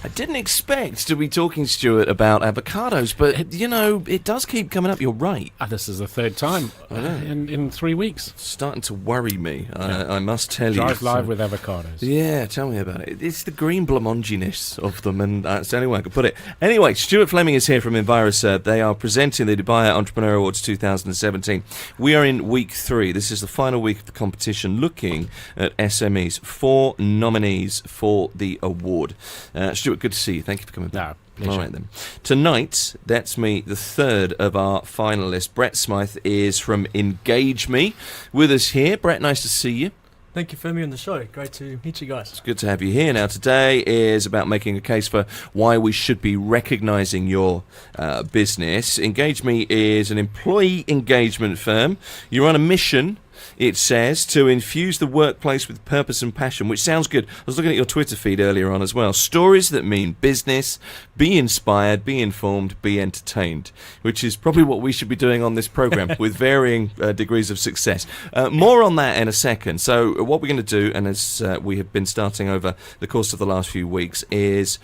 I didn't expect to be talking, Stuart, about avocados, but, it does keep coming up. You're right. This is the third time in 3 weeks. It's starting to worry me, I must tell you. Drive live with avocados. Yeah, tell me about it. It's the green blamonginess of them, and that's the only way I could put it. Anyway, Stuart Fleming is here from Enviroserve. They are presenting the Dubai Entrepreneur Awards 2017. We are in week 3. This is the final week of the competition, looking at SMEs. 4 nominees for the award. Stuart, good to see you. Thank you for coming back. Pleasure. All right, then. Tonight, that's me, the third of our finalists. Brett Smyth is from Engage Me with us here. Brett, nice to see you. Thank you for having me on the show. Great to meet you guys. It's good to have you here. Now, today is about making a case for why we should be recognising your business. Engage Me is an employee engagement firm. You're on a mission, it says, to infuse the workplace with purpose and passion, which sounds good. I was looking at your Twitter feed earlier on as well. Stories that mean business, be inspired, be informed, be entertained, which is probably what we should be doing on this programme with varying degrees of success. More on that in a second. So what we're going to do, and as we have been starting over the course of the last few weeks, is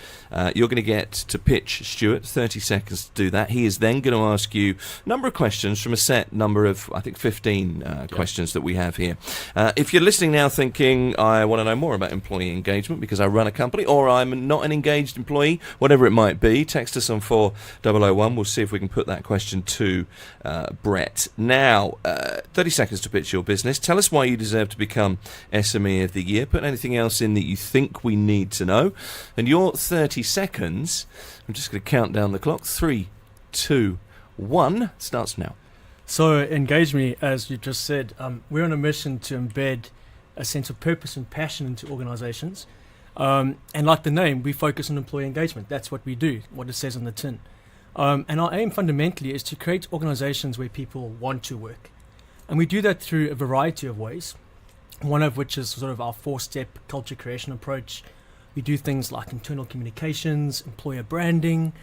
you're going to get to pitch Stuart, 30 seconds to do that. He is then going to ask you a number of questions from a set number of, I think, 15 questions that we have here. If you're listening now thinking, I want to know more about employee engagement because I run a company, or I'm not an engaged employee, whatever it might be, text us on 4001. We'll see if we can put that question to Brett. Now, 30 seconds to pitch your business. Tell us why you deserve to become SME of the Year. Put anything else in that you think we need to know. And your 30 seconds, I'm just going to count down the clock. 3, 2, 1, starts now. So, Engage Me, as you just said, we're on a mission to embed a sense of purpose and passion into organizations. And like the name, we focus on employee engagement. That's what we do, what it says on the tin. And our aim fundamentally is to create organizations where people want to work. And we do that through a variety of ways, one of which is sort of our 4-step culture creation approach. We do things like internal communications, employer branding,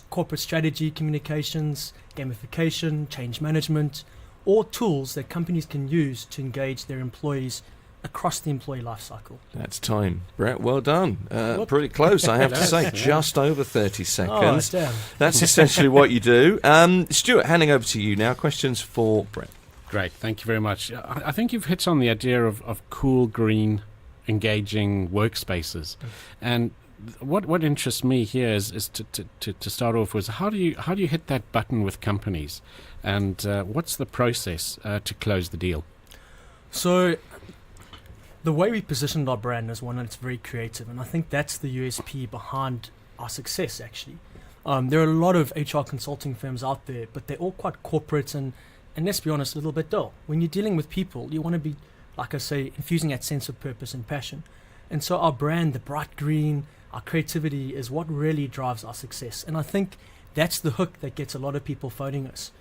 corporate strategy communications, gamification, change management, all tools that companies can use to engage their employees across the employee life cycle. That's time, Brett. Well done. Pretty close, I have to say. Just over 30 seconds. Oh, damn. That's essentially what you do. Stuart, handing over to you now. Questions for Brett. Great, thank you very much. I think you've hit on the idea of cool, green, engaging workspaces. And what interests me here is to start off with, how do you hit that button with companies, and what's the process to close the deal? So the way we positioned our brand is one that's very creative, and I think that's the USP behind our success, actually. There are a lot of HR consulting firms out there, but they're all quite corporate and let's be honest, a little bit dull. When you're dealing with people, you want to be, like I say, infusing that sense of purpose and passion. And so our brand, the bright green, our creativity is what really drives our success. And I think that's the hook that gets a lot of people phoning us.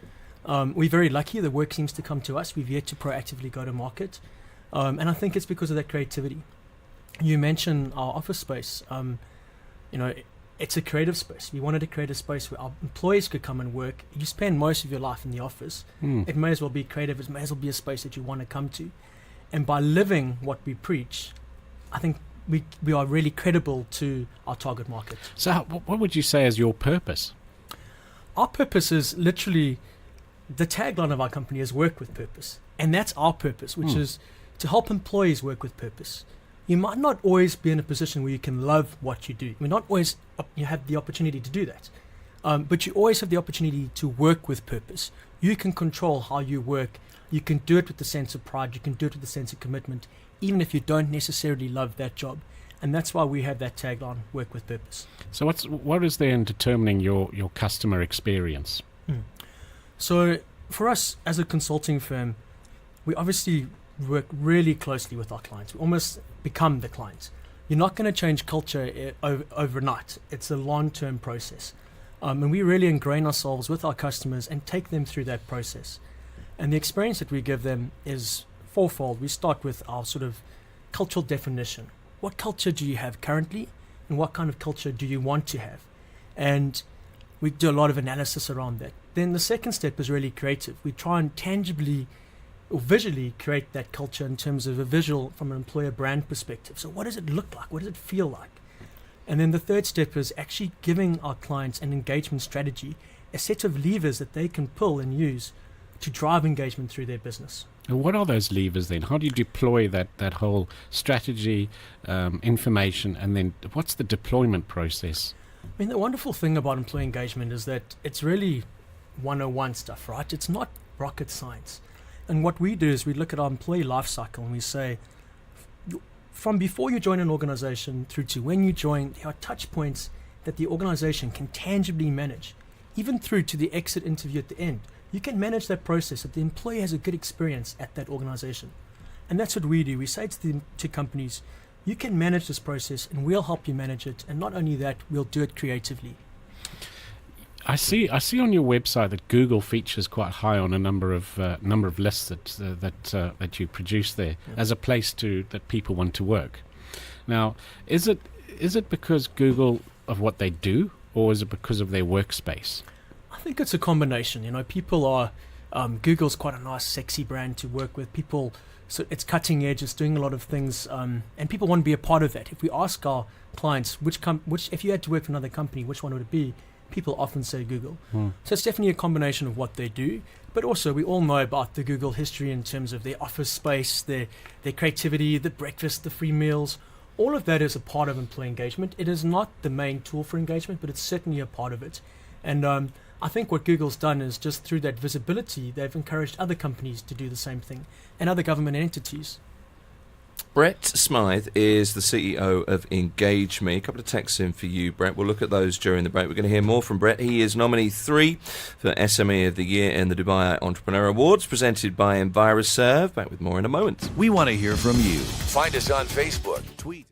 We're very lucky. The work seems to come to us. We've yet to proactively go to market. And I think it's because of that creativity. You mentioned our office space. It's a creative space. We wanted to create a space where our employees could come and work. You spend most of your life in the office. It may as well be creative. It may as well be a space that you want to come to. And by living what we preach, I think we are really credible to our target market. So what would you say is your purpose? Our purpose is literally, the tagline of our company is work with purpose. And that's our purpose, which is to help employees work with purpose. You might not always be in a position where you can love what you do. Not always you have the opportunity to do that. But you always have the opportunity to work with purpose. You can control how you work. You can do it with a sense of pride. You can do it with a sense of commitment, even if you don't necessarily love that job. And that's why we have that tagline, work with purpose. So what is there in determining your customer experience? So for us as a consulting firm, we obviously work really closely with our clients. We almost become the clients. You're not going to change culture overnight. It's a long-term process. And we really ingrain ourselves with our customers and take them through that process. And the experience that we give them is fourfold. We start with our sort of cultural definition. What culture do you have currently, and what kind of culture do you want to have? And we do a lot of analysis around that. Then the second step is really creative. We try and tangibly or visually create that culture in terms of a visual from an employer brand perspective. So what does it look like? What does it feel like? And then the third step is actually giving our clients an engagement strategy, a set of levers that they can pull and use to drive engagement through their business. And what are those levers then? How do you deploy that whole strategy, information, and then what's the deployment process? I mean, the wonderful thing about employee engagement is that it's really 101 stuff, right? It's not rocket science. And what we do is we look at our employee life cycle and we say, from before you join an organization through to when you join, there are touch points that the organization can tangibly manage, even through to the exit interview at the end. You can manage that process that the employee has a good experience at that organization. And that's what we do. We say to companies, you can manage this process and we'll help you manage it. And not only that, we'll do it creatively. I see on your website that Google features quite high on a number of lists that you produce there as a place that people want to work. Now, is it because Google of what they do, or is it because of their workspace? I think it's a combination. People are Google's quite a nice, sexy brand to work with. People, so it's cutting edge. It's doing a lot of things, and people want to be a part of that. If we ask our clients which if you had to work for another company, which one would it be? People often say Google. So it's definitely a combination of what they do, but also we all know about the Google history in terms of their office space, their creativity, the breakfast, the free meals. All of that is a part of employee engagement. It is not the main tool for engagement, but it's certainly a part of it. And I think what Google's done is just through that visibility, they've encouraged other companies to do the same thing, and other government entities. Brett Smyth is the CEO of Engage Me. A couple of texts in for you, Brett. We'll look at those during the break. We're going to hear more from Brett. He is nominee 3 for SME of the Year in the Dubai Entrepreneur Awards, presented by EnviroServe. Back with more in a moment. We want to hear from you. Find us on Facebook, tweet.